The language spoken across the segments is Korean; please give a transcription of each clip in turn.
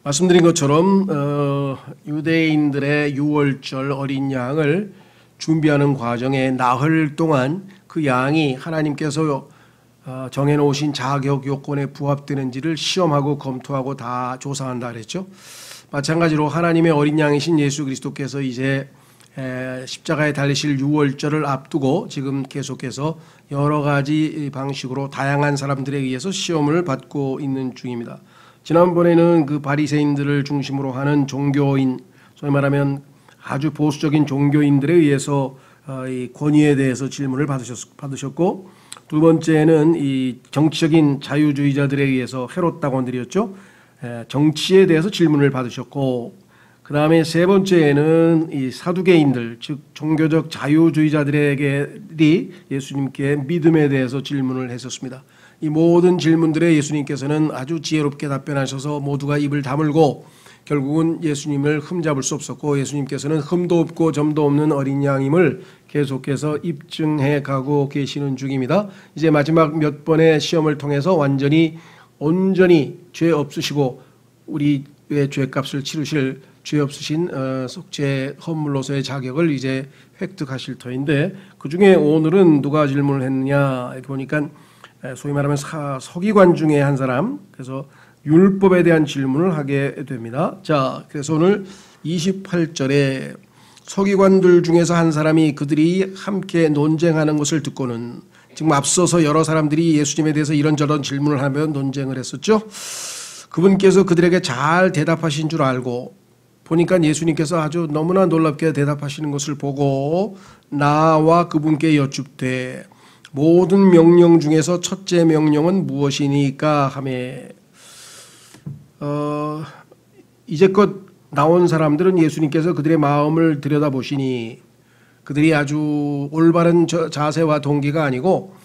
말씀드린 것처럼 유대인들의 유월절 어린 양을 준비하는 과정에 나흘 동안 그 양이 하나님께서 정해놓으신 자격 요건에 부합되는지를 시험하고 검토하고 다 조사한다 그랬죠. 마찬가지로 하나님의 어린 양이신 예수 그리스도께서 이제 십자가에 달리실 유월절을 앞두고 지금 계속해서 여러 가지 방식으로 다양한 사람들에 의해서 시험을 받고 있는 중입니다. 지난번에는 그 바리새인들을 중심으로 하는 종교인, 소위 말하면 아주 보수적인 종교인들에 의해서 이 권위에 대해서 질문을 받으셨고, 두 번째는 이 정치적인 자유주의자들에 의해서 헤롯 당원들이었죠. 정치에 대해서 질문을 받으셨고, 그 다음에 세 번째에는 이 사두개인들, 즉 종교적 자유주의자들에게 예수님께 믿음에 대해서 질문을 했었습니다. 이 모든 질문들에 예수님께서는 아주 지혜롭게 답변하셔서 모두가 입을 다물고 결국은 예수님을 흠잡을 수 없었고, 예수님께서는 흠도 없고 점도 없는 어린 양임을 계속해서 입증해 가고 계시는 중입니다. 이제 마지막 몇 번의 시험을 통해서 온전히 죄 없으시고 우리의 죄값을 치르실 죄 없으신 속죄 헌물로서의 자격을 이제 획득하실 터인데, 그중에 오늘은 누가 질문을 했느냐 이렇게 보니까 소위 말하면 서기관 중에 한 사람, 그래서 율법에 대한 질문을 하게 됩니다. 자, 그래서 오늘 28절에 서기관들 중에서 한 사람이 그들이 함께 논쟁하는 것을 듣고는, 지금 앞서서 여러 사람들이 예수님에 대해서 이런저런 질문을 하면 논쟁을 했었죠. 그분께서 그들에게 잘 대답하신 줄 알고 보니까 예수님께서 아주 너무나 놀랍게 대답하시는 것을 보고 나와 그분께 여쭙되 모든 명령 중에서 첫째 명령은 무엇이니까 하매, 이제껏 나온 사람들은 예수님께서 그들의 마음을 들여다보시니 그들이 아주 올바른 자세와 동기가 아니고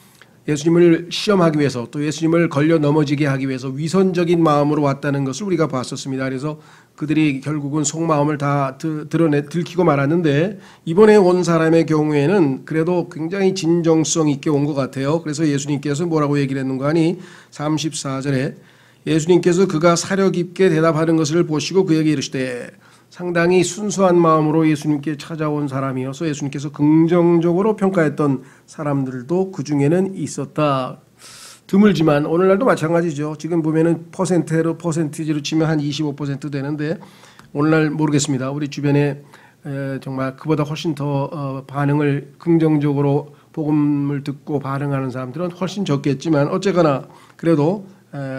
예수님을 시험하기 위해서, 또 예수님을 걸려 넘어지게 하기 위해서 위선적인 마음으로 왔다는 것을 우리가 봤었습니다. 그래서 그들이 결국은 속마음을 다 들키고 말았는데, 이번에 온 사람의 경우에는 그래도 굉장히 진정성 있게 온 것 같아요. 그래서 예수님께서 뭐라고 얘기를 했는가 하니 34절에 예수님께서 그가 사려 깊게 대답하는 것을 보시고 그에게 이르시되, 상당히 순수한 마음으로 예수님께 찾아온 사람이어서 예수님께서 긍정적으로 평가했던 사람들도 그 중에는 있었다. 드물지만 오늘날도 마찬가지죠. 지금 보면은 퍼센티지로 치면 한 25% 되는데, 오늘날 모르겠습니다. 우리 주변에 정말 그보다 훨씬 더 반응을 긍정적으로 복음을 듣고 반응하는 사람들은 훨씬 적겠지만, 어쨌거나 그래도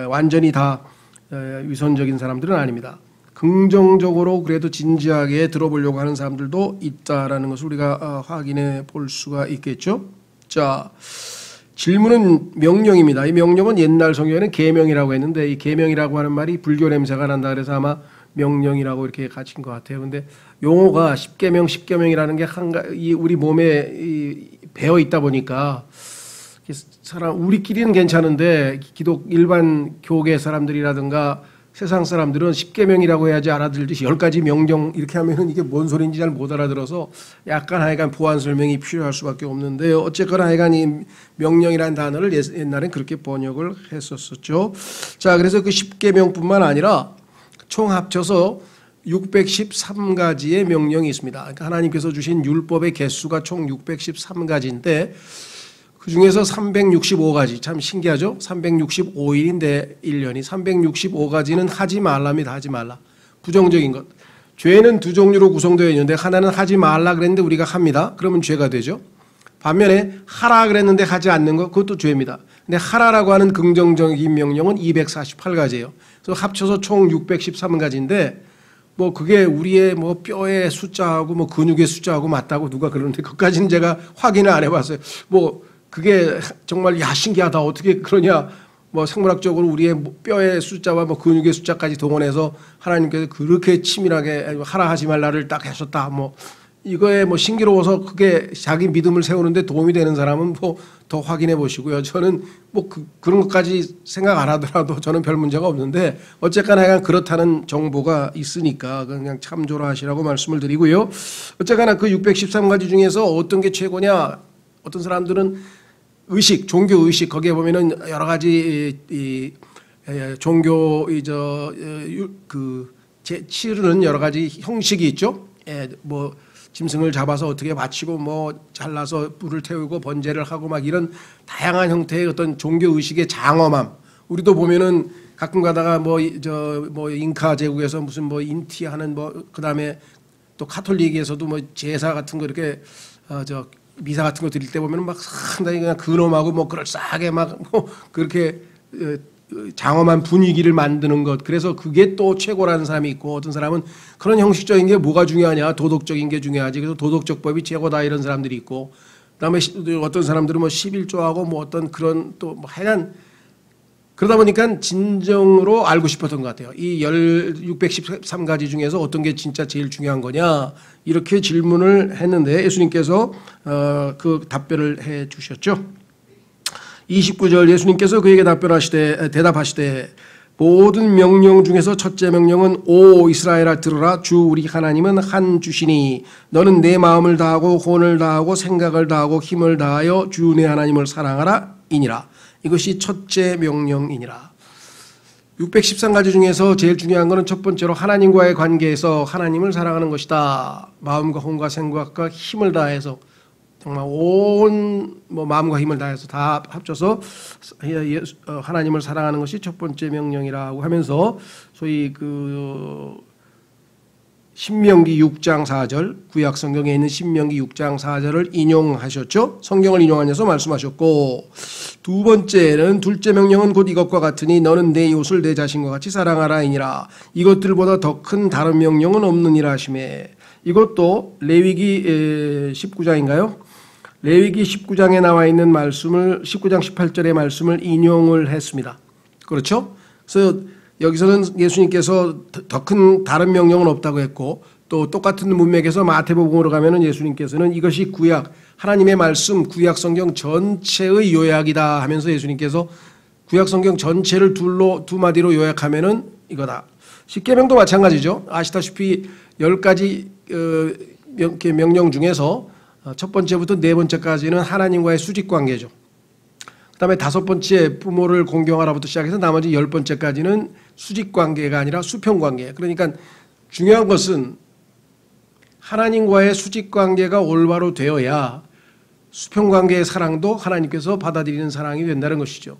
완전히 다 위선적인 사람들은 아닙니다. 긍정적으로 그래도 진지하게 들어보려고 하는 사람들도 있다라는 것을 우리가 확인해 볼 수가 있겠죠. 자, 질문은 명령입니다. 이 명령은 옛날 성경에는 계명이라고 했는데, 이 계명이라고 하는 말이 불교 냄새가 난다 그래서 아마 명령이라고 이렇게 갇힌 것 같아요. 근데 용어가 십계명이라는 게 우리 몸에 배어 있다 보니까 우리끼리는 괜찮은데 일반 교계 사람들이라든가 세상 사람들은 십계명이라고 해야지 알아들듯이 10가지 명령 이렇게 하면은 이게 뭔 소리인지 잘 못 알아들어서 약간 하여간 보완 설명이 필요할 수밖에 없는데요. 어쨌거나 하여간 이 명령이라는 단어를 옛날엔 그렇게 번역을 했었죠. 자, 그래서 그 십계명뿐만 아니라 총 합쳐서 613가지의 명령이 있습니다. 그러니까 하나님께서 주신 율법의 개수가 총 613가지인데 그 중에서 365가지, 참 신기하죠? 365일인데 1년이 365가지는 하지 말랍니다. 하지 말라. 부정적인 것. 죄는 두 종류로 구성되어 있는데, 하나는 하지 말라 그랬는데 우리가 합니다. 그러면 죄가 되죠. 반면에 하라 그랬는데 하지 않는 것, 그것도 죄입니다. 근데 하라라고 하는 긍정적인 명령은 248가지예요. 그래서 합쳐서 총 613가지인데 뭐 그게 우리의 뭐 뼈의 숫자하고 뭐 근육의 숫자하고 맞다고 누가 그러는데, 그것까지는 제가 확인을 안 해봤어요. 뭐 그게 정말 신기하다. 어떻게 그러냐. 뭐 생물학적으로 우리의 뼈의 숫자와 뭐 근육의 숫자까지 동원해서 하나님께서 그렇게 치밀하게 하라 하지 말라를 딱 하셨다. 뭐 이거에 뭐 신기로워서 그게 자기 믿음을 세우는데 도움이 되는 사람은 뭐 더 확인해 보시고요. 저는 뭐 그런 것까지 생각 안 하더라도 저는 별 문제가 없는데, 어쨌거나 하여간 그렇다는 정보가 있으니까 그냥 참조를 하시라고 말씀을 드리고요. 어쨌거나 그 613가지 중에서 어떤 게 최고냐. 어떤 사람들은 종교 의식, 거기에 보면은 여러 가지 종교 치르는 여러 가지 형식이 있죠. 뭐 짐승을 잡아서 어떻게 바치고 뭐 잘라서 불을 태우고 번제를 하고 막 이런 다양한 형태의 어떤 종교 의식의 장엄함. 우리도 보면은 가끔 가다가 뭐 잉카 제국에서 무슨 뭐 인티하는 뭐 그다음에 또 카톨릭에서도 뭐 제사 같은 거 이렇게 미사 같은 거 드릴 때 보면은 막 상당히 그냥 근엄하고 뭐 그럴싸하게 막 뭐 그렇게 장엄한 분위기를 만드는 것. 그래서 그게 또 최고라는 사람이 있고, 어떤 사람은 그런 형식적인 게 뭐가 중요하냐, 도덕적인 게 중요하지, 그래서 도덕적 법이 최고다 이런 사람들이 있고, 그다음에 어떤 사람들은 뭐 11조하고 뭐 어떤 그런 또 뭐 하여간 그러다 보니까 진정으로 알고 싶었던 것 같아요. 이 613가지 중에서 어떤 게 진짜 제일 중요한 거냐, 이렇게 질문을 했는데 예수님께서 그 답변을 해 주셨죠. 29절 예수님께서 그에게 대답하시되 모든 명령 중에서 첫째 명령은 오 이스라엘아 들으라, 주 우리 하나님은 한 주시니 너는 내 마음을 다하고 혼을 다하고 생각을 다하고 힘을 다하여 주 내 하나님을 사랑하라 이니라. 이것이 첫째 명령이니라. 613가지 중에서 제일 중요한 것은 첫 번째로 하나님과의 관계에서 하나님을 사랑하는 것이다. 마음과 혼과 생각과 힘을 다해서 정말 온 마음과 힘을 다해서 다 합쳐서 하나님을 사랑하는 것이 첫 번째 명령이라고 하면서 소위 신명기 6장 4절, 구약 성경에 있는 신명기 6장 4절을 인용하셨죠. 성경을 인용하셔서 말씀하셨고, 두 번째는 둘째 명령은 곧 이것과 같으니 너는 내 이웃을 내 자신과 같이 사랑하라이니라. 이것들보다 더 큰 다른 명령은 없느니라 하시매. 이것도 레위기 19장인가요? 레위기 19장에 나와 있는 말씀을 19장 18절의 말씀을 인용을 했습니다. 그렇죠? 그래서 여기서는 예수님께서 더 큰 다른 명령은 없다고 했고, 또 똑같은 문맥에서 마태복음으로 가면은 예수님께서는 이것이 구약 하나님의 말씀 구약 성경 전체의 요약이다 하면서 예수님께서 구약 성경 전체를 두 마디로 요약하면은 이거다. 십계명도 마찬가지죠. 아시다시피 10가지 명령 중에서 첫 번째부터 네 번째까지는 하나님과의 수직 관계죠. 그다음에 다섯 번째 부모를 공경하라부터 시작해서 나머지 10번째까지는 수직 관계가 아니라 수평 관계. 그러니까 중요한 것은 하나님과의 수직 관계가 올바로 되어야 수평 관계의 사랑도 하나님께서 받아들이는 사랑이 된다는 것이죠.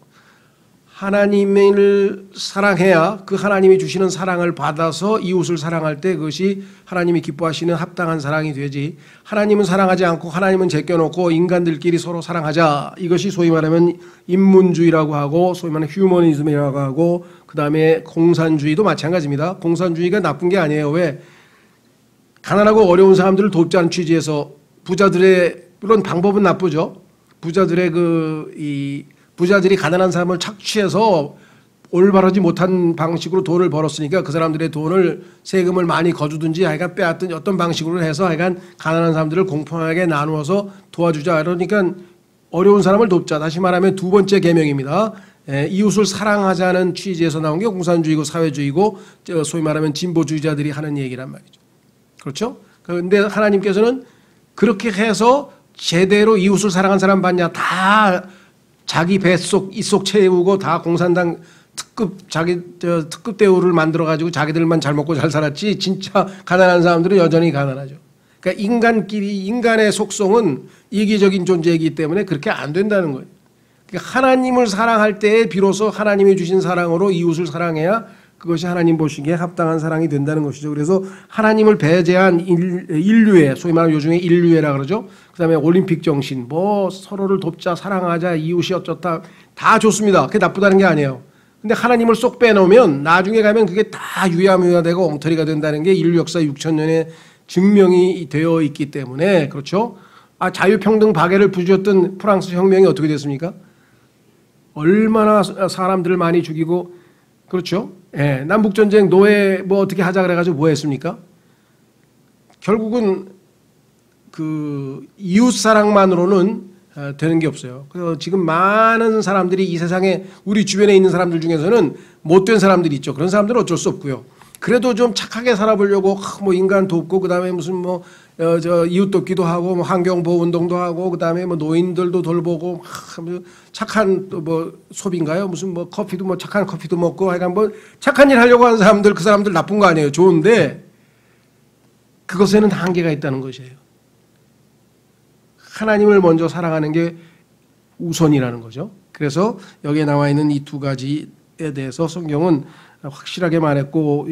하나님을 사랑해야 그 하나님이 주시는 사랑을 받아서 이웃을 사랑할 때 그것이 하나님이 기뻐하시는 합당한 사랑이 되지, 하나님은 사랑하지 않고 하나님은 제껴놓고 인간들끼리 서로 사랑하자, 이것이 소위 말하면 인문주의라고 하고 소위 말하는 휴머니즘이라고 하고, 그 다음에 공산주의도 마찬가지입니다. 공산주의가 나쁜 게 아니에요. 왜? 가난하고 어려운 사람들을 돕자는 취지에서 부자들의, 물론 방법은 나쁘죠. 부자들이 가난한 사람을 착취해서 올바르지 못한 방식으로 돈을 벌었으니까 그 사람들의 돈을 세금을 많이 거두든지 하여간 빼앗든 어떤 방식으로 해서 하여간 가난한 사람들을 공평하게 나누어서 도와주자. 그러니까 어려운 사람을 돕자. 다시 말하면 두 번째 계명입니다. 이웃을 사랑하자는 취지에서 나온 게 공산주의고 사회주의고 소위 말하면 진보주의자들이 하는 얘기란 말이죠. 그렇죠? 그런데 하나님께서는 그렇게 해서 제대로 이웃을 사랑한 사람 봤냐? 다 자기 뱃속 이속 채우고 다 공산당 특급 대우를 만들어 가지고 자기들만 잘 먹고 잘 살았지, 진짜 가난한 사람들은 여전히 가난하죠. 그러니까 인간의 속성은 이기적인 존재이기 때문에 그렇게 안 된다는 거예요. 그러니까 하나님을 사랑할 때에 비로소 하나님이 주신 사랑으로 이웃을 사랑해야 그것이 하나님 보시기에 합당한 사랑이 된다는 것이죠. 그래서 하나님을 배제한 인류애, 소위 말하는 요즘에 인류애라 그러죠. 그다음에 올림픽 정신, 뭐 서로를 돕자, 사랑하자, 이웃이 어쩌다, 다 좋습니다. 그게 나쁘다는 게 아니에요. 근데 하나님을 쏙 빼놓으면 나중에 가면 그게 다 유야무야되고 엉터리가 된다는 게 인류 역사 6,000년에 증명이 되어 있기 때문에, 그렇죠. 자유평등 박애를 부추겼던 프랑스 혁명이 어떻게 됐습니까? 얼마나 사람들을 많이 죽이고, 그렇죠. 예, 남북전쟁 노예 뭐 어떻게 하자 그래가지고 뭐 했습니까? 결국은 그 이웃사랑만으로는 되는 게 없어요. 그래서 지금 많은 사람들이 이 세상에 우리 주변에 있는 사람들 중에서는 못된 사람들이 있죠. 그런 사람들은 어쩔 수 없고요. 그래도 좀 착하게 살아보려고 뭐 인간 돕고 그다음에 무슨 뭐 저 이웃 돕기도 하고 뭐 환경 보호 운동도 하고 그다음에 뭐 노인들도 돌보고 착한 뭐 소비인가요? 무슨 뭐 커피도 뭐 착한 커피도 먹고 하여간 뭐 착한 일 하려고 하는 사람들 그 사람들 나쁜 거 아니에요. 좋은데 그것에는 한계가 있다는 것이에요. 하나님을 먼저 사랑하는 게 우선이라는 거죠. 그래서 여기에 나와 있는 이 두 가지에 대해서 성경은 확실하게 말했고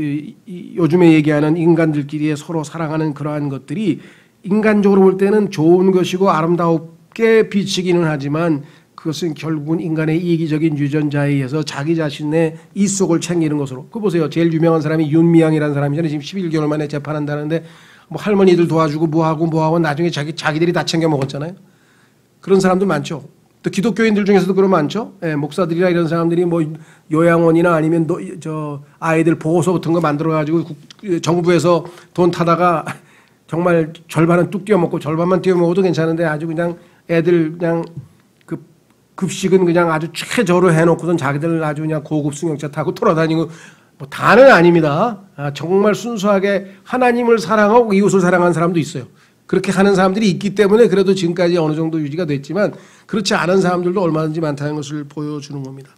요즘에 얘기하는 인간들끼리 서로 사랑하는 그러한 것들이 인간적으로 볼 때는 좋은 것이고 아름답게 비치기는 하지만 그것은 결국은 인간의 이기적인 유전자에 의해서 자기 자신의 이속을 챙기는 것으로. 그거 보세요. 제일 유명한 사람이 윤미향이라는 사람이잖아요. 지금 11개월 만에 재판한다는데 뭐 할머니들 도와주고 뭐하고 나중에 자기들이 다 챙겨 먹었잖아요. 그런 사람도 많죠. 또 기독교인들 중에서도 그런 많죠. 예, 목사들이나 이런 사람들이 뭐 요양원이나 아니면 저 아이들 보호소 같은 거 만들어 가지고 정부에서 돈 타다가 정말 절반은 뚝 떼어 먹고 절반만 떼어 먹어도 괜찮은데 아주 그냥 애들 그냥 그 급식은 그냥 아주 최저로 해놓고선 자기들 아주 그냥 고급 승용차 타고 돌아다니고 뭐 다는 아닙니다. 정말 순수하게 하나님을 사랑하고 이웃을 사랑하는 사람도 있어요. 그렇게 하는 사람들이 있기 때문에 그래도 지금까지 어느 정도 유지가 됐지만 그렇지 않은 사람들도 얼마든지 많다는 것을 보여주는 겁니다.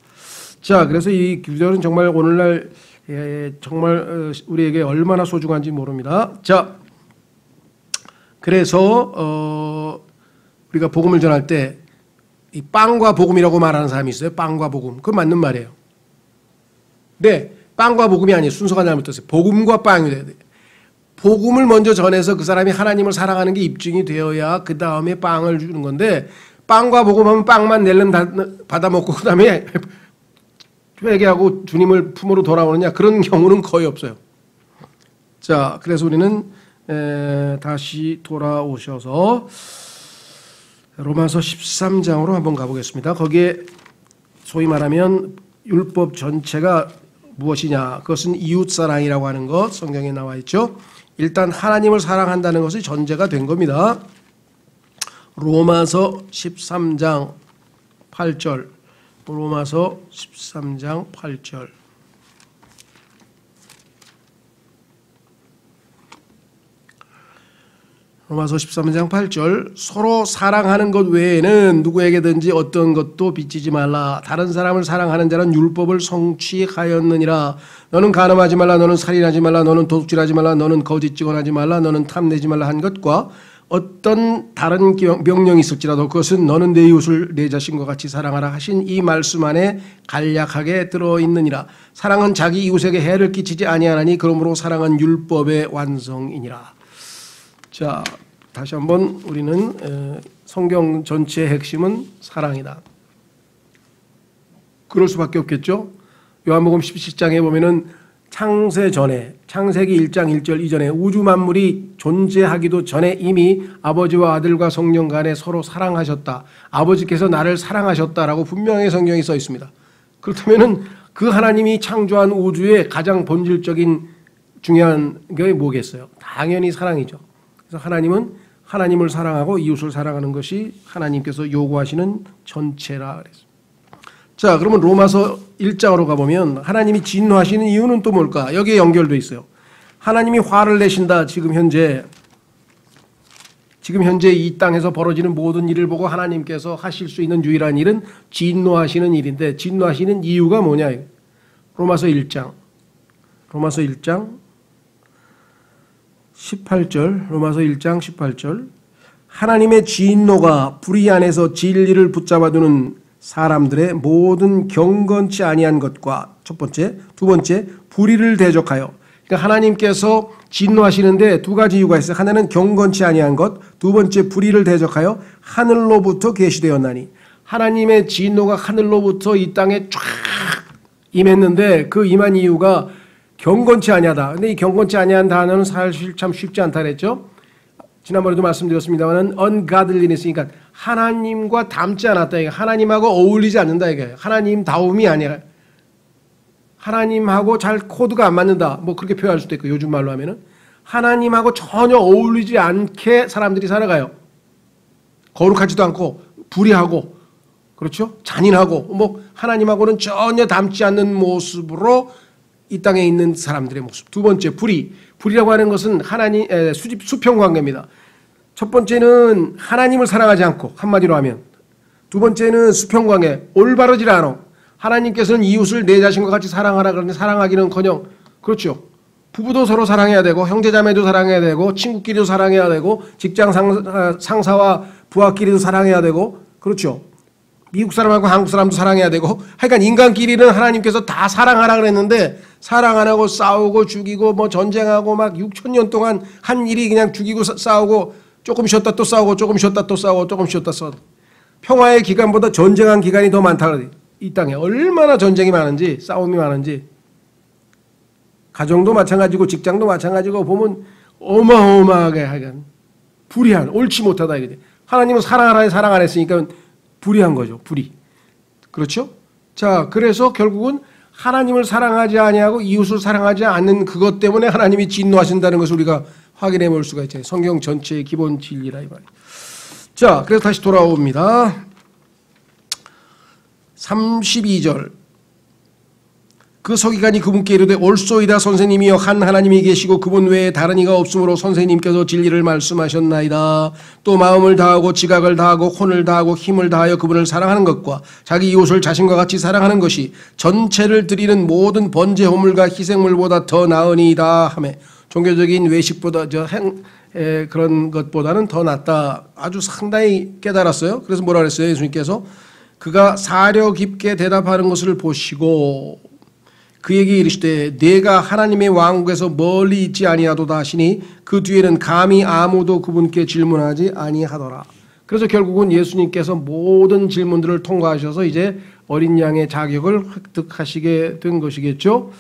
자, 그래서 이 규절은 정말 오늘날 정말 우리에게 얼마나 소중한지 모릅니다. 자, 그래서 우리가 복음을 전할 때 이 빵과 복음이라고 말하는 사람이 있어요. 빵과 복음. 그건 맞는 말이에요. 네, 빵과 복음이 아니에요. 순서가 잘못됐어요. 복음과 빵이 돼야 돼요. 복음을 먼저 전해서 그 사람이 하나님을 사랑하는 게 입증이 되어야 그 다음에 빵을 주는 건데 빵과 복음하면 빵만 낼름 받아 먹고 그 다음에 회개하고 주님을 품으로 돌아오느냐 그런 경우는 거의 없어요. 자, 그래서 우리는 다시 돌아오셔서 로마서 13장으로 한번 가보겠습니다. 거기에 소위 말하면 율법 전체가 무엇이냐? 그것은 이웃사랑이라고 하는 것 성경에 나와 있죠. 일단 하나님을 사랑한다는 것이 전제가 된 겁니다. 로마서 13장 8절 로마서 13장 8절 로마서 13장 8절 서로 사랑하는 것 외에는 누구에게든지 어떤 것도 빚지지 말라. 다른 사람을 사랑하는 자는 율법을 성취하였느니라. 너는 간음하지 말라. 너는 살인하지 말라. 너는 도둑질하지 말라. 너는 거짓 증언하지 말라. 너는 탐내지 말라 한 것과 어떤 다른 명령이 있을지라도 그것은 너는 내 이웃을 내 자신과 같이 사랑하라 하신 이 말씀 안에 간략하게 들어있느니라. 사랑은 자기 이웃에게 해를 끼치지 아니하나니 그러므로 사랑은 율법의 완성이니라. 자, 다시 한번 우리는 성경 전체의 핵심은 사랑이다. 그럴 수밖에 없겠죠. 요한복음 17장에 보면은 창세 전에 창세기 1장 1절 이전에 우주 만물이 존재하기도 전에 이미 아버지와 아들과 성령 간에 서로 사랑하셨다. 아버지께서 나를 사랑하셨다라고 분명히 성경에 써 있습니다. 그렇다면은 그 하나님이 창조한 우주의 가장 본질적인 중요한 게 뭐겠어요? 당연히 사랑이죠. 그래서 하나님은 하나님을 사랑하고 이웃을 사랑하는 것이 하나님께서 요구하시는 전체라 그랬습니다. 자, 그러면 로마서 1장으로 가보면 하나님이 진노하시는 이유는 또 뭘까? 여기에 연결되어 있어요. 하나님이 화를 내신다. 지금 현재 이 땅에서 벌어지는 모든 일을 보고 하나님께서 하실 수 있는 유일한 일은 진노하시는 일인데 진노하시는 이유가 뭐냐? 로마서 1장 18절 로마서 1장 18절 하나님의 진노가 불의 안에서 진리를 붙잡아두는 사람들의 모든 경건치 아니한 것과 첫 번째, 두 번째 불의를 대적하여 그러니까 하나님께서 진노하시는데 두 가지 이유가 있어요. 하나는 경건치 아니한 것, 두 번째 불의를 대적하여 하늘로부터 계시되었나니 하나님의 진노가 하늘로부터 이 땅에 쫙 임했는데 그 임한 이유가 경건치 아니하다. 근데 이 경건치 아니한 단어는 사실 참 쉽지 않다 그랬죠. 지난번에도 말씀드렸습니다만 ungodliness 그러니까 하나님과 닮지 않았다. 하나님하고 어울리지 않는다 이게. 하나님다움이 아니라 하나님하고 잘 코드가 안 맞는다. 뭐 그렇게 표현할 수도 있고 요즘 말로 하면은 하나님하고 전혀 어울리지 않게 사람들이 살아가요. 거룩하지도 않고 불의하고 그렇죠? 잔인하고 뭐 하나님하고는 전혀 닮지 않는 모습으로 이 땅에 있는 사람들의 모습. 두 번째, 불이라고 하는 것은 하나님 수평 관계입니다. 첫 번째는 하나님을 사랑하지 않고, 한마디로 하면 두 번째는 수평 관계, 올바르질 않아. 하나님께서는 이웃을 내 자신과 같이 사랑하라 그러는데 사랑하기는커녕, 그렇죠, 부부도 서로 사랑해야 되고 형제자매도 사랑해야 되고 친구끼리도 사랑해야 되고 직장 상사와 부하끼리도 사랑해야 되고, 그렇죠, 미국 사람하고 한국 사람도 사랑해야 되고, 하여간 인간끼리는 하나님께서 다 사랑하라 그랬는데 사랑 안 하고 싸우고 죽이고 뭐 전쟁하고 막 6,000년 동안 한 일이 그냥 죽이고 싸우고 조금 쉬었다 또 싸우고 조금 쉬었다 또 싸우고 조금 쉬었다 싸우고, 평화의 기간보다 전쟁한 기간이 더 많다 그래. 이 땅에 얼마나 전쟁이 많은지, 싸움이 많은지. 가정도 마찬가지고 직장도 마찬가지고 보면 어마어마하게 하여간 불의한, 옳지 못하다 이거지. 하나님은 사랑하라 사랑 안 했으니까 불의한 거죠. 불의. 그렇죠? 자, 그래서 결국은 하나님을 사랑하지 아니하고 이웃을 사랑하지 않는 그것 때문에 하나님이 진노하신다는 것을 우리가 확인해 볼 수가 있잖아요. 성경 전체의 기본 진리라 이 말이에요. 자, 그래서 다시 돌아옵니다. 32절. 그 서기관이 그분께 이르되 옳소이다 선생님이여, 한 하나님이 계시고 그분 외에 다른 이가 없으므로 선생님께서 진리를 말씀하셨나이다. 또 마음을 다하고 지각을 다하고 혼을 다하고 힘을 다하여 그분을 사랑하는 것과 자기 이웃을 자신과 같이 사랑하는 것이 전체를 드리는 모든 번제 호물과 희생물보다 더 나으니이다 하며, 종교적인 외식보다 그런 것보다는 더 낫다. 아주 상당히 깨달았어요. 그래서 뭐라 그랬어요? 예수님께서 그가 사려 깊게 대답하는 것을 보시고 그에게 이르시되 내가 하나님의 왕국에서 멀리 있지 아니하도다 하시니 그 뒤에는 감히 아무도 그분께 질문하지 아니하더라. 그래서 결국은 예수님께서 모든 질문들을 통과하셔서 이제 어린 양의 자격을 획득하시게 된 것이겠죠.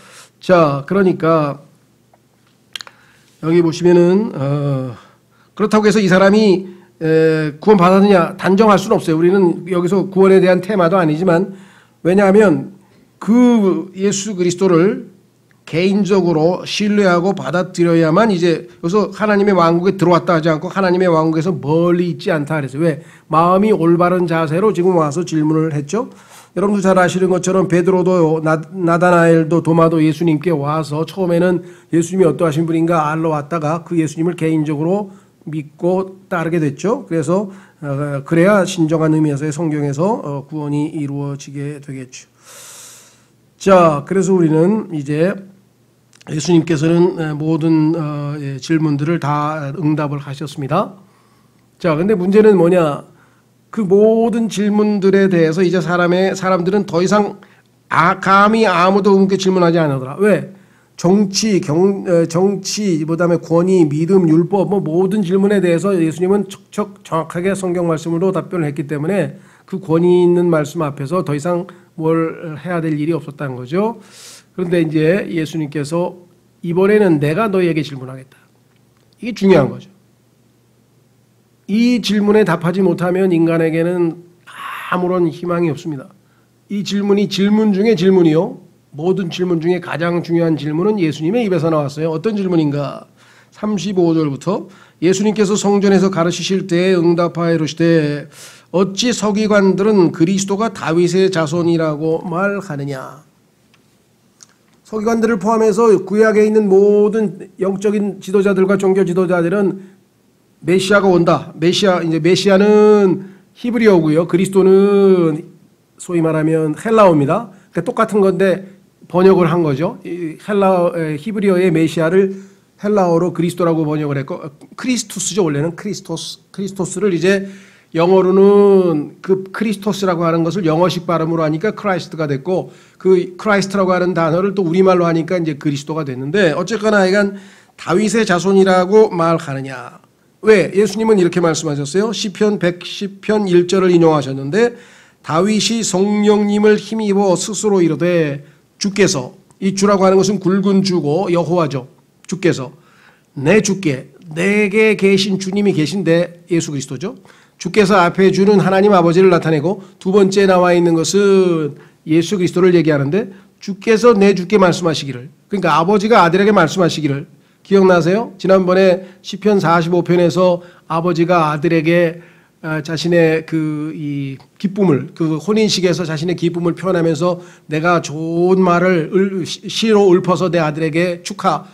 자, 그러니까 여기 보시면은 그렇다고 해서 이 사람이 구원받았느냐 단정할 수는 없어요. 우리는 여기서 구원에 대한 테마도 아니지만, 왜냐하면 그 예수 그리스도를 개인적으로 신뢰하고 받아들여야만 이제 여기서 하나님의 왕국에 들어왔다 하지 않고 하나님의 왕국에서 멀리 있지 않다 그래서, 왜? 마음이 올바른 자세로 지금 와서 질문을 했죠. 여러분도 잘 아시는 것처럼 베드로도 나다나엘도 도마도 예수님께 와서 처음에는 예수님이 어떠하신 분인가 알러 왔다가 그 예수님을 개인적으로 믿고 따르게 됐죠. 그래서 그래야 신정한 의미에서의 성경에서 구원이 이루어지게 되겠죠. 자, 그래서 우리는 이제 예수님께서는 모든 질문들을 다 응답을 하셨습니다. 자, 근데 문제는 뭐냐? 그 모든 질문들에 대해서 이제 사람들은 더 이상 감히 아무도 그분께 질문하지 않으더라. 왜? 정치, 그다음에 권위, 믿음, 율법, 뭐 모든 질문에 대해서 예수님은 척척 정확하게 성경 말씀으로 답변을 했기 때문에 그 권위 있는 말씀 앞에서 더 이상 뭘 해야 될 일이 없었다는 거죠. 그런데 이제 예수님께서 이번에는 내가 너희에게 질문하겠다. 이게 중요한 거죠. 이 질문에 답하지 못하면 인간에게는 아무런 희망이 없습니다. 이 질문이 질문 중에 질문이요. 모든 질문 중에 가장 중요한 질문은 예수님의 입에서 나왔어요. 어떤 질문인가? 35절부터 예수님께서 성전에서 가르치실 때에 응답하여 이르시되 어찌 서기관들은 그리스도가 다윗의 자손이라고 말하느냐. 서기관들을 포함해서 구약에 있는 모든 영적인 지도자들과 종교 지도자들은 메시아가 온다. 메시아는 히브리어고요. 그리스도는 소위 말하면 헬라어입니다. 그러니까 똑같은 건데 번역을 한 거죠. 히브리어의 메시아를 헬라어로 그리스도라고 번역을 했고, 크리스투스죠. 원래는 크리스토스를 이제 영어로는 그 크리스토스라고 하는 것을 영어식 발음으로 하니까 크라이스트가 됐고, 그 크라이스트라고 하는 단어를 또 우리말로 하니까 이제 그리스도가 됐는데, 어쨌거나 이건 다윗의 자손이라고 말하느냐. 왜? 예수님은 이렇게 말씀하셨어요. 시편 110편 1절을 인용하셨는데, 다윗이 성령님을 힘입어 스스로 이르되 주께서, 이 주라고 하는 것은 굵은 주고 여호와죠. 주께서 내 주께, 내게 계신 주님이 계신데 예수 그리스도죠. 주께서 앞에 주는 하나님 아버지를 나타내고, 두 번째 나와 있는 것은 예수 그리스도를 얘기하는데, 주께서 내 주께 말씀하시기를, 그러니까 아버지가 아들에게 말씀하시기를 기억나세요? 지난번에 시편 45편에서 아버지가 아들에게 자신의 이 기쁨을, 그 혼인식에서 자신의 기쁨을 표현하면서 내가 좋은 말을 시로 읊어서 내 아들에게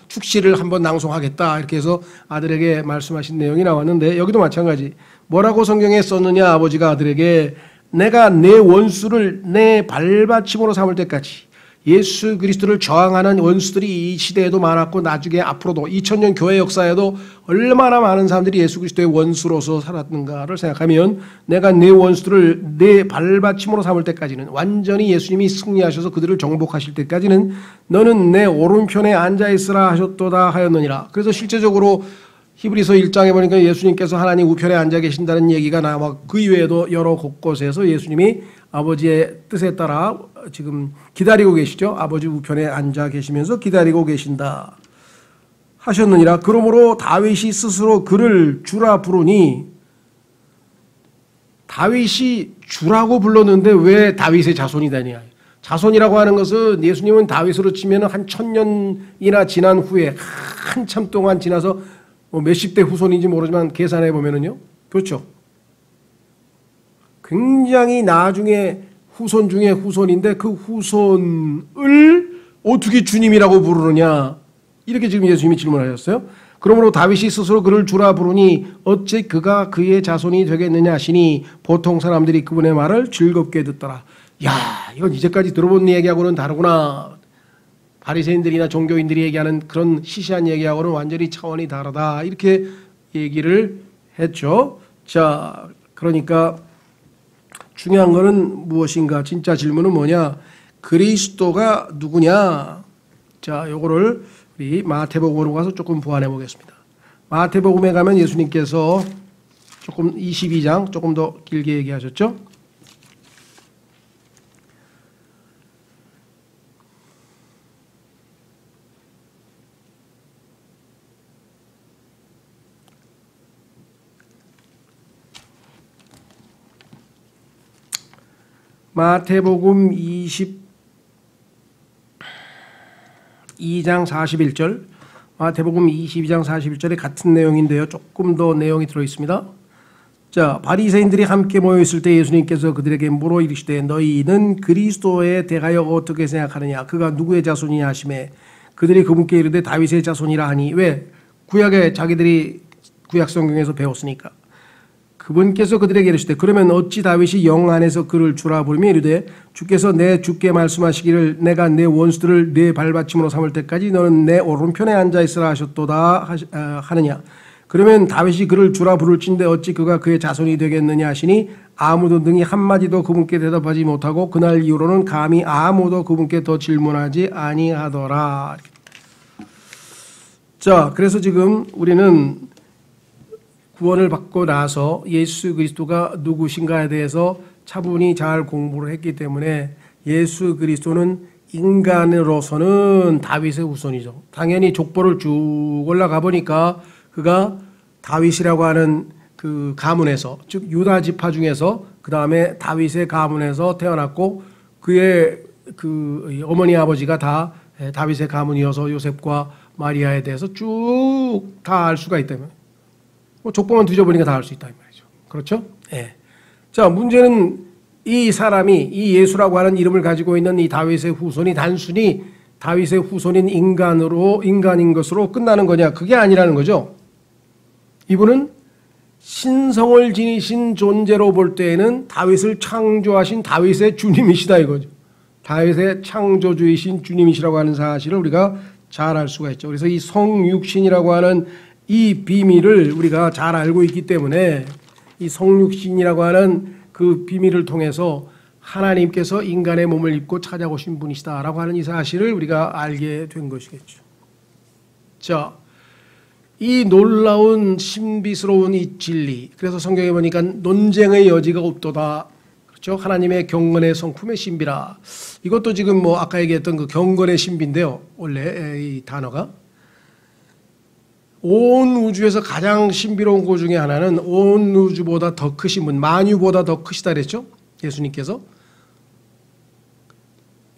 축시를 한번 낭송하겠다, 이렇게 해서 아들에게 말씀하신 내용이 나왔는데, 여기도 마찬가지. 뭐라고 성경에 썼느냐? 아버지가 아들에게 내가 내 원수를 내 발받침으로 삼을 때까지. 예수 그리스도를 저항하는 원수들이 이 시대에도 많았고 나중에 앞으로도 2000년 교회 역사에도 얼마나 많은 사람들이 예수 그리스도의 원수로서 살았는가를 생각하면, 내가 내 원수들을 내 발받침으로 삼을 때까지는, 완전히 예수님이 승리하셔서 그들을 정복하실 때까지는 너는 내 오른편에 앉아있으라 하셨도다 하였느니라. 그래서 실제적으로 히브리서 1장에 보니까 예수님께서 하나님 우편에 앉아 계신다는 얘기가 나와, 그 이외에도 여러 곳곳에서 예수님이 아버지의 뜻에 따라 지금 기다리고 계시죠. 아버지 우편에 앉아 계시면서 기다리고 계신다 하셨느니라. 그러므로 다윗이 스스로 그를 주라 부르니, 다윗이 주라고 불렀는데 왜 다윗의 자손이 되냐. 자손이라고 하는 것은, 예수님은 다윗으로 치면 한 1000년이나 지난 후에, 한참 동안 지나서 몇십 대 후손인지 모르지만 계산해 보면은요, 그렇죠. 굉장히 나중에 후손 중에 후손인데 그 후손을 어떻게 주님이라고 부르느냐, 이렇게 지금 예수님이 질문하셨어요. 그러므로 다윗이 스스로 그를 주라 부르니 어찌 그가 그의 자손이 되겠느냐 하시니 보통 사람들이 그분의 말을 즐겁게 듣더라. 야, 이건 이제까지 들어본 얘기하고는 다르구나. 바리새인들이나 종교인들이 얘기하는 그런 시시한 얘기하고는 완전히 차원이 다르다, 이렇게 얘기를 했죠. 자, 그러니까 중요한 거는 무엇인가? 진짜 질문은 뭐냐? 그리스도가 누구냐? 자, 요거를 우리 마태복음으로 가서 조금 보완해 보겠습니다. 마태복음에 가면 예수님께서 조금 22장 조금 더 길게 얘기하셨죠? 마태복음 22장 41절, 마태복음 22장 41절에 같은 내용인데요, 조금 더 내용이 들어있습니다. 자, 바리새인들이 함께 모여있을 때 예수님께서 그들에게 물어 이르시되 너희는 그리스도에 대하여 어떻게 생각하느냐? 그가 누구의 자손이냐 하시매 그들이 그분께 이르되 다윗의 자손이라 하니. 왜? 구약에 자기들이 구약 성경에서 배웠으니까. 그분께서 그들에게 이르시되 그러면 어찌 다윗이 영 안에서 그를 주라 부르며 이르되 주께서 내 주께 말씀하시기를 내가 내 원수들을 내 발받침으로 삼을 때까지 너는 내 오른편에 앉아있으라 하셨도다 하느냐. 그러면 다윗이 그를 주라 부를진대 어찌 그가 그의 자손이 되겠느냐 하시니 아무도 능히 한마디도 그분께 대답하지 못하고 그날 이후로는 감히 아무도 그분께 더 질문하지 아니하더라. 자, 그래서 지금 우리는 구원을 받고 나서 예수 그리스도가 누구신가에 대해서 차분히 잘 공부를 했기 때문에 예수 그리스도는 인간으로서는 다윗의 후손이죠. 당연히 족보를 쭉 올라가 보니까 그가 다윗이라고 하는 그 가문에서, 즉 유다 지파 중에서 그 다음에 다윗의 가문에서 태어났고 그의 그 어머니 아버지가 다 다윗의 가문이어서 요셉과 마리아에 대해서 쭉 다 알 수가 있다면, 족보만 뒤져보니까 다 알 수 있다 이 말이죠. 그렇죠? 예. 자, 문제는 이 사람이 이 예수라고 하는 이름을 가지고 있는 이 다윗의 후손이 단순히 다윗의 후손인 인간인 것으로 끝나는 거냐? 그게 아니라는 거죠. 이분은 신성을 지니신 존재로 볼 때에는 다윗을 창조하신 다윗의 주님이시다 이거죠. 다윗의 창조주이신 주님이시라고 하는 사실을 우리가 잘 알 수가 있죠. 그래서 이 성육신이라고 하는 이 비밀을 우리가 잘 알고 있기 때문에 이 성육신이라고 하는 그 비밀을 통해서 하나님께서 인간의 몸을 입고 찾아오신 분이시다라고 하는 이 사실을 우리가 알게 된 것이겠죠. 자, 이 놀라운 신비스러운 이 진리, 그래서 성경에 보니까 논쟁의 여지가 없도다. 그렇죠? 하나님의 경건의 성품의 신비라. 이것도 지금 뭐 아까 얘기했던 그 경건의 신비인데요. 원래 이 단어가 온 우주에서 가장 신비로운 것 중에 하나는 온 우주보다 더 크신 분, 만유보다 더 크시다 그랬죠? 예수님께서.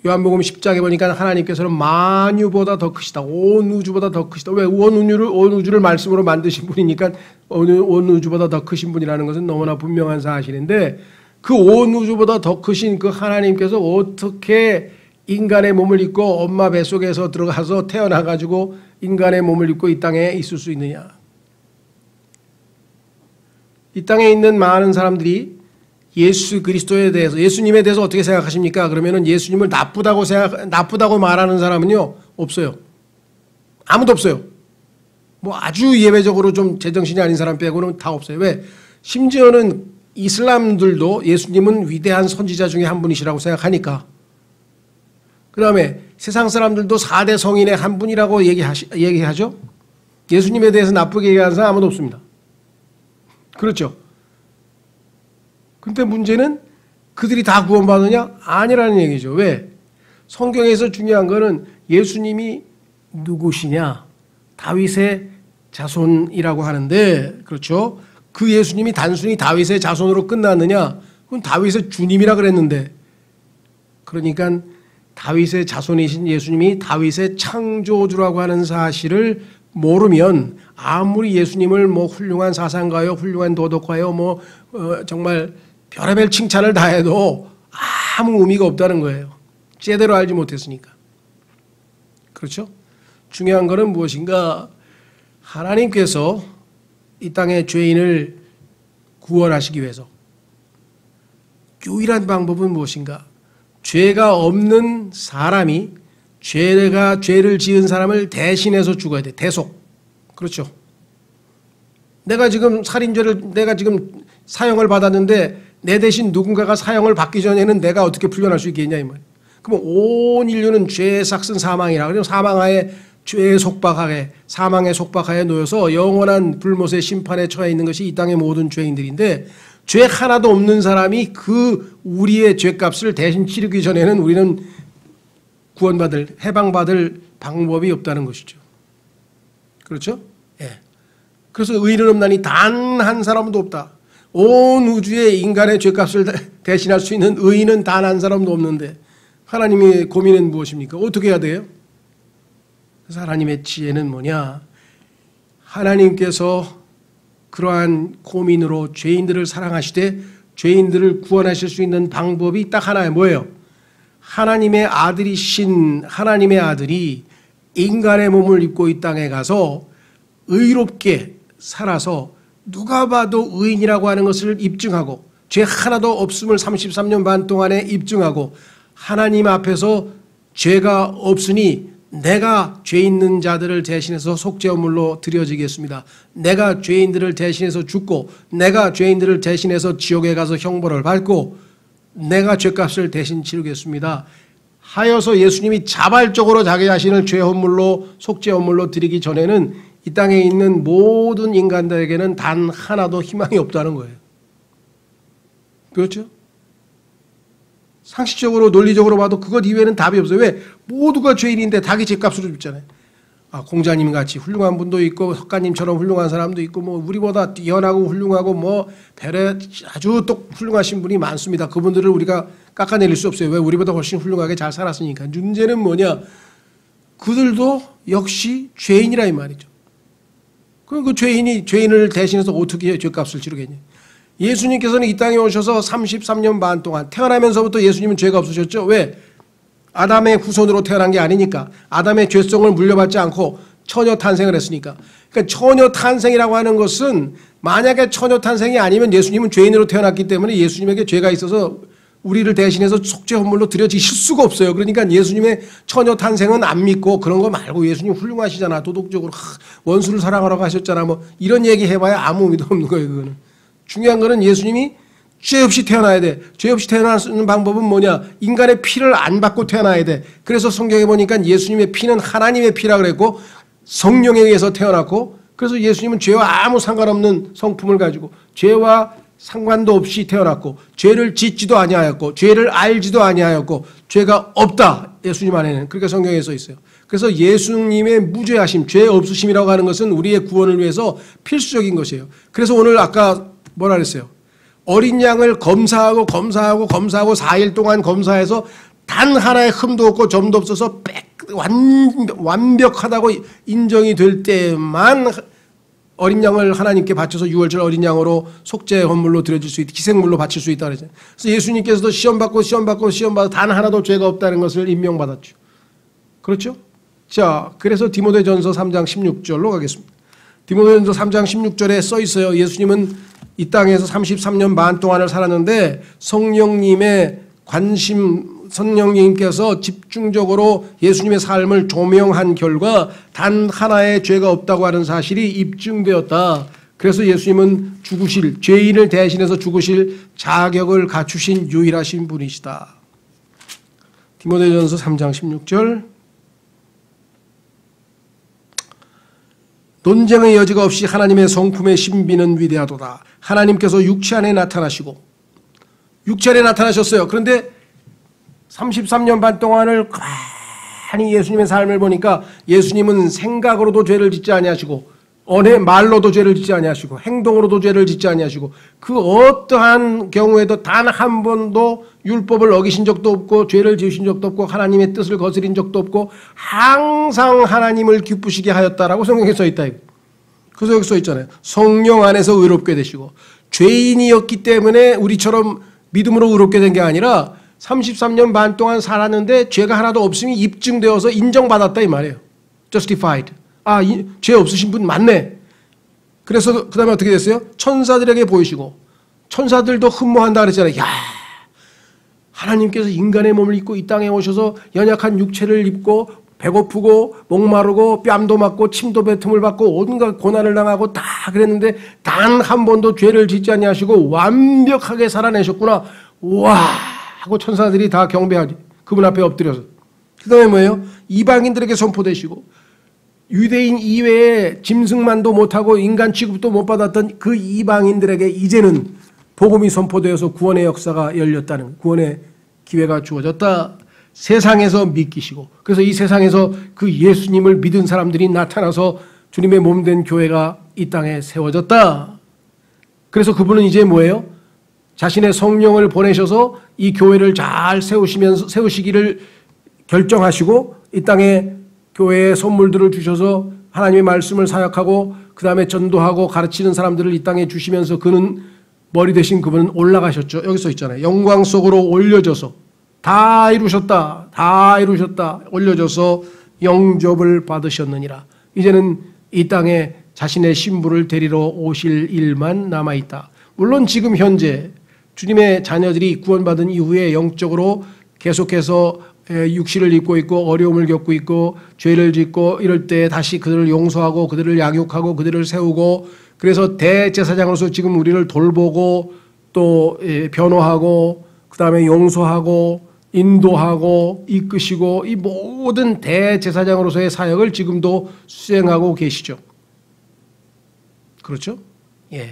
요한복음 10장에 보니까 하나님께서는 만유보다 더 크시다. 온 우주보다 더 크시다. 왜? 온 우주를 말씀으로 만드신 분이니까 온 우주보다 더 크신 분이라는 것은 너무나 분명한 사실인데, 그 온 우주보다 더 크신 그 하나님께서 어떻게 인간의 몸을 입고 엄마 뱃속에서 들어가서 태어나가지고 인간의 몸을 입고 이 땅에 있을 수 있느냐. 이 땅에 있는 많은 사람들이 예수 그리스도에 대해서, 예수님에 대해서 어떻게 생각하십니까? 그러면은 예수님을 나쁘다고 말하는 사람은요, 없어요. 아무도 없어요. 뭐 아주 예외적으로 좀 제정신이 아닌 사람 빼고는 다 없어요. 왜? 심지어는 이슬람들도 예수님은 위대한 선지자 중에 한 분이시라고 생각하니까. 그 다음에 세상 사람들도 4대 성인의 한 분이라고 얘기하죠. 예수님에 대해서 나쁘게 얘기하는 사람 아무도 없습니다. 그렇죠. 근데 문제는 그들이 다 구원받느냐? 아니라는 얘기죠. 왜? 성경에서 중요한 거는 예수님이 누구시냐? 다윗의 자손이라고 하는데, 그렇죠? 그 예수님이 단순히 다윗의 자손으로 끝났느냐? 그건 다윗의 주님이라 그랬는데, 그러니까 다윗의 자손이신 예수님이 다윗의 창조주라고 하는 사실을 모르면 아무리 예수님을 뭐 훌륭한 사상가요, 훌륭한 도덕가요, 뭐 정말 별의별 칭찬을 다 해도 아무 의미가 없다는 거예요. 제대로 알지 못했으니까. 그렇죠? 중요한 것은 무엇인가? 하나님께서 이 땅의 죄인을 구원하시기 위해서 유일한 방법은 무엇인가? 죄가 없는 사람이 죄를 지은 사람을 대신해서 죽어야 돼. 대속. 그렇죠. 내가 지금 내가 지금 사형을 받았는데 내 대신 누군가가 사형을 받기 전에는 내가 어떻게 풀려날 수 있겠냐 이 말이에요. 그럼 온 인류는 죄의 삭슨 사망이라. 그럼 사망하에 죄의 속박하에, 사망의 속박하에 놓여서 영원한 불못의 심판에 처해 있는 것이 이 땅의 모든 죄인들인데, 죄 하나도 없는 사람이 그 우리의 죄값을 대신 치르기 전에는 우리는 해방받을 방법이 없다는 것이죠. 그렇죠? 예. 그래서 의인은 없나니 단 한 사람도 없다. 온 우주의 인간의 죄값을 대신할 수 있는 의인은 단 한 사람도 없는데, 하나님의 고민은 무엇입니까? 어떻게 해야 돼요? 그래서 하나님의 지혜는 뭐냐? 하나님께서 그러한 고민으로 죄인들을 사랑하시되 죄인들을 구원하실 수 있는 방법이 딱 하나예요. 뭐예요? 하나님의 아들이신 하나님의 아들이 인간의 몸을 입고 이 땅에 가서 의롭게 살아서 누가 봐도 의인이라고 하는 것을 입증하고 죄 하나도 없음을 33년 반 동안에 입증하고 하나님 앞에서 죄가 없으니 내가 죄 있는 자들을 대신해서 속죄물로 드려지겠습니다. 내가 죄인들을 대신해서 죽고 내가 죄인들을 대신해서 지옥에 가서 형벌을 받고 내가 죄값을 대신 치르겠습니다 하여서 예수님이 자발적으로 자기 자신을 죄헌물로 속죄헌물로 드리기 전에는 이 땅에 있는 모든 인간들에게는 단 하나도 희망이 없다는 거예요. 그렇죠? 상식적으로 논리적으로 봐도 그것 이외에는 답이 없어요. 왜? 모두가 죄인인데 닭이 죗값으로 줍잖아요. 공자님 같이 훌륭한 분도 있고 석가님처럼 훌륭한 사람도 있고 뭐 우리보다 뛰어나고 훌륭하고 뭐 별에 아주 또 훌륭하신 분이 많습니다. 그분들을 우리가 깎아내릴 수 없어요. 왜? 우리보다 훨씬 훌륭하게 잘 살았으니까. 문제는 뭐냐? 그들도 역시 죄인이라 이 말이죠. 그럼 그 죄인을 대신해서 어떻게 죄값을 치르겠냐? 예수님께서는 이 땅에 오셔서 33년 반 동안 태어나면서부터 예수님은 죄가 없으셨죠. 왜? 아담의 후손으로 태어난 게 아니니까. 아담의 죄성을 물려받지 않고 처녀 탄생을 했으니까. 그러니까 처녀 탄생이라고 하는 것은 만약에 처녀 탄생이 아니면 예수님은 죄인으로 태어났기 때문에 예수님에게 죄가 있어서 우리를 대신해서 속죄헌물로 드려지실 수가 없어요. 그러니까 예수님의 처녀 탄생은 안 믿고 그런 거 말고 예수님 훌륭하시잖아. 도덕적으로 원수를 사랑하라고 하셨잖아. 뭐 이런 얘기 해봐야 아무 의미도 없는 거예요. 그거는. 중요한 거는 예수님이 죄 없이 태어나야 돼. 죄 없이 태어나는 방법은 뭐냐? 인간의 피를 안 받고 태어나야 돼. 그래서 성경에 보니까 예수님의 피는 하나님의 피라 그랬고 성령에 의해서 태어났고 그래서 예수님은 죄와 아무 상관없는 성품을 가지고 죄와 상관도 없이 태어났고 죄를 짓지도 아니하였고 죄를 알지도 아니하였고 죄가 없다. 예수님 안에는. 그렇게 성경에 써 있어요. 그래서 예수님의 무죄하심, 죄 없으심이라고 하는 것은 우리의 구원을 위해서 필수적인 것이에요. 그래서 오늘 아까 뭐라 그랬어요? 어린 양을 검사하고 4일 동안 검사해서 단 하나의 흠도 없고 점도 없어서 완벽하다고 인정이 될 때만 어린 양을 하나님께 바쳐서 유월절 어린 양으로 속죄 헌물로 드려질 수 있다. 기생물로 바칠 수 있다 그랬잖아요. 그래서 예수님께서도 시험받고 단 하나도 죄가 없다는 것을 임명받았죠. 그렇죠? 자, 그래서 디모데전서 3장 16절로 가겠습니다. 디모데전서 3장 16절에 써 있어요. 예수님은 이 땅에서 33년 반 동안을 살았는데 성령님께서 집중적으로 예수님의 삶을 조명한 결과 단 하나의 죄가 없다고 하는 사실이 입증되었다. 그래서 예수님은 죄인을 대신해서 죽으실 자격을 갖추신 유일하신 분이시다. 디모데전서 3장 16절. 논쟁의 여지가 없이 하나님의 성품의 신비는 위대하도다. 하나님께서 육체 안에 나타나셨어요. 그런데 33년 반 동안을 가만히 예수님의 삶을 보니까 예수님은 생각으로도 죄를 짓지 아니하시고 말로도 죄를 짓지 아니하시고 행동으로도 죄를 짓지 아니하시고 그 어떠한 경우에도 단 한 번도 율법을 어기신 적도 없고 죄를 지으신 적도 없고 하나님의 뜻을 거스린 적도 없고 항상 하나님을 기쁘시게 하였다라고 성경에 써 있다. 그래서 여기 써 있잖아요. 성령 안에서 의롭게 되시고 죄인이었기 때문에 우리처럼 믿음으로 의롭게 된 게 아니라 33년 반 동안 살았는데 죄가 하나도 없음이 입증되어서 인정받았다 이 말이에요. Justified. 죄 없으신 분 맞네. 그래서 그 다음에 어떻게 됐어요? 천사들에게 보이시고 천사들도 흠모한다 그랬잖아요. 야, 하나님께서 인간의 몸을 입고 이 땅에 오셔서 연약한 육체를 입고 배고프고 목마르고 뺨도 맞고 침도 뱉음을 받고 온갖 고난을 당하고 다 그랬는데 단 한 번도 죄를 짓지 아니하시고 완벽하게 살아내셨구나. 와 하고 천사들이 다 경배하지. 그분 앞에 엎드려서. 그 다음에 뭐예요? 이방인들에게 선포되시고 유대인 이외에 짐승만도 못하고 인간 취급도 못 받았던 그 이방인들에게 이제는 복음이 선포되어서 구원의 역사가 열렸다는, 구원의 기회가 주어졌다. 세상에서 믿기시고, 그래서 이 세상에서 그 예수님을 믿은 사람들이 나타나서 주님의 몸된 교회가 이 땅에 세워졌다. 그래서 그분은 이제 뭐예요? 자신의 성령을 보내셔서 이 교회를 잘 세우시기를 결정하시고 이 땅에 교회에 선물들을 주셔서 하나님의 말씀을 사역하고 그 다음에 전도하고 가르치는 사람들을 이 땅에 주시면서 그는 머리 대신 그분은 올라가셨죠. 여기 써 있잖아요. 영광 속으로 올려져서 다 이루셨다. 다 이루셨다. 올려져서 영접을 받으셨느니라. 이제는 이 땅에 자신의 신부를 데리러 오실 일만 남아있다. 물론 지금 현재 주님의 자녀들이 구원받은 이후에 영적으로 계속해서 육신을 입고 있고 어려움을 겪고 있고 죄를 짓고 이럴 때 다시 그들을 용서하고 그들을 양육하고 그들을 세우고 그래서 대제사장으로서 지금 우리를 돌보고 또 변호하고 그 다음에 용서하고 인도하고 이끄시고 이 모든 대제사장으로서의 사역을 지금도 수행하고 계시죠. 그렇죠? 예.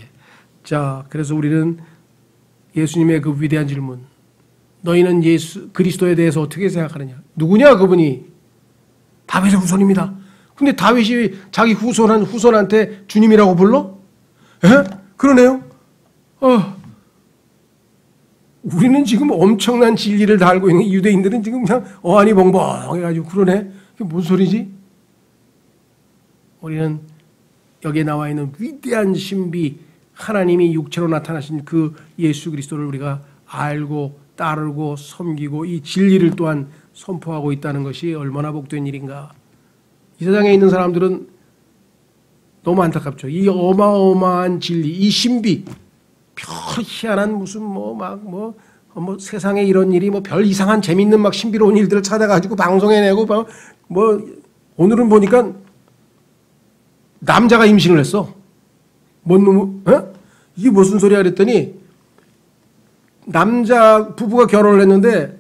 자, 그래서 우리는 예수님의 그 위대한 질문, 너희는 예수 그리스도에 대해서 어떻게 생각하느냐? 누구냐 그분이? 다윗의 후손입니다. 근데 다윗이 자기 후손한테 주님이라고 불러? 에? 그러네요. 우리는 지금 엄청난 진리를 다 알고 있는 유대인들은 지금 그냥 어안이 벙벙해가지고 그러네. 이게 뭔 소리지? 우리는 여기에 나와 있는 위대한 신비, 하나님이 육체로 나타나신 그 예수 그리스도를 우리가 알고 따르고 섬기고 이 진리를 또한 선포하고 있다는 것이 얼마나 복된 일인가. 이 세상에 있는 사람들은 너무 안타깝죠. 이 어마어마한 진리, 이 신비, 별 희한한 무슨 세상에 이런 일이 별 이상한 재밌는 막 신비로운 일들을 찾아가지고 방송에 내고 오늘은 보니까 남자가 임신을 했어. 이게 무슨 소리야 그랬더니 남자 부부가 결혼을 했는데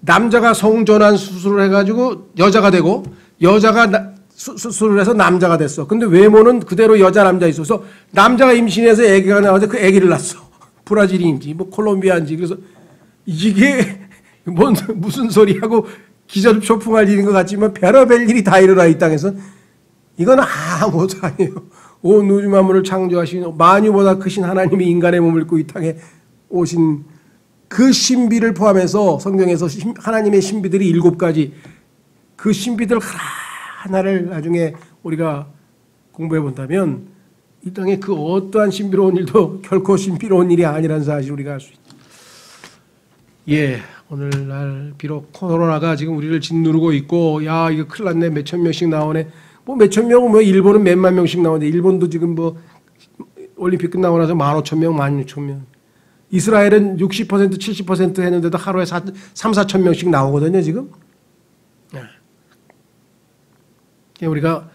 남자가 성전환 수술을 해가지고 여자가 되고 여자가 수술을 해서 남자가 됐어. 근데 외모는 그대로 여자 남자 있어서 남자가 임신해서 아기가 나와서 그 아기를 낳았어. 브라질인지 콜롬비아인지. 그래서 이게 무슨 소리하고 기절초풍할 일인 것 같지만 별의별 일이 다 일어나 이 땅에서. 이건 아무것도 아니에요. 온 우주 만물을 창조하신 만유보다 크신 하나님이 인간의 몸을 입고 이 땅에 오신 그 신비를 포함해서 성경에서 하나님의 신비들이 7가지, 그 신비들 하나를 나중에 우리가 공부해 본다면 이 땅에 그 어떠한 신비로운 일도 결코 신비로운 일이 아니라는 사실을 우리가 알 수 있다. 예, 오늘날 비록 코로나가 지금 우리를 짓누르고 있고, 야 이거 큰일 났네, 몇천 명씩 나오네. 뭐 몇천 명은 뭐 일본은 몇만 명씩 나오는데, 일본도 지금 뭐 올림픽 끝나고 나서 15,000명, 16,000명. 이스라엘은 60% 70% 했는데도 하루에 3, 4천 명씩 나오거든요 지금. 예. 우리가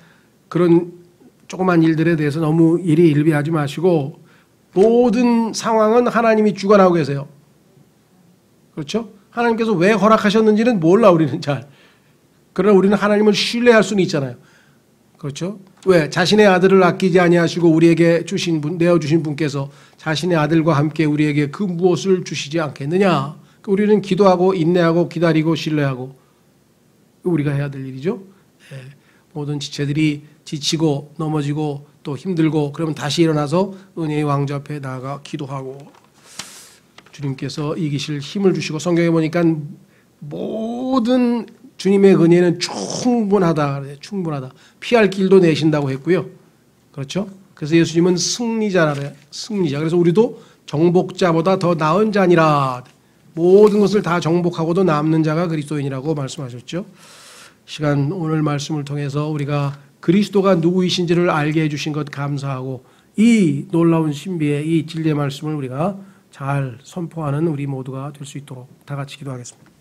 그런 조그만 일들에 대해서 너무 일희일비하지 마시고, 모든 상황은 하나님이 주관하고 계세요. 그렇죠? 하나님께서 왜 허락하셨는지는 몰라 우리는 잘. 그러나 우리는 하나님을 신뢰할 수는 있잖아요. 그렇죠? 왜? 자신의 아들을 아끼지 아니하시고 우리에게 주신 분, 내어주신 분께서 자신의 아들과 함께 우리에게 그 무엇을 주시지 않겠느냐? 우리는 기도하고 인내하고 기다리고 신뢰하고, 우리가 해야 될 일이죠. 예. 모든 지체들이 지치고 넘어지고 또 힘들고 그러면 다시 일어나서 은혜의 왕좌 앞에 나아가 기도하고, 주님께서 이기실 힘을 주시고, 성경에 보니까 모든 주님의 은혜는 충분하다. 충분하다. 피할 길도 내신다고 했고요. 그렇죠? 그래서 예수님은 승리자라 그래요. 승리자. 그래서 우리도 정복자보다 더 나은 자니라. 모든 것을 다 정복하고도 남는 자가 그리스도인이라고 말씀하셨죠. 시간 오늘 말씀을 통해서 우리가 그리스도가 누구이신지를 알게 해주신 것 감사하고, 이 놀라운 신비의 이 진리의 말씀을 우리가 잘 선포하는 우리 모두가 될 수 있도록 다 같이 기도하겠습니다.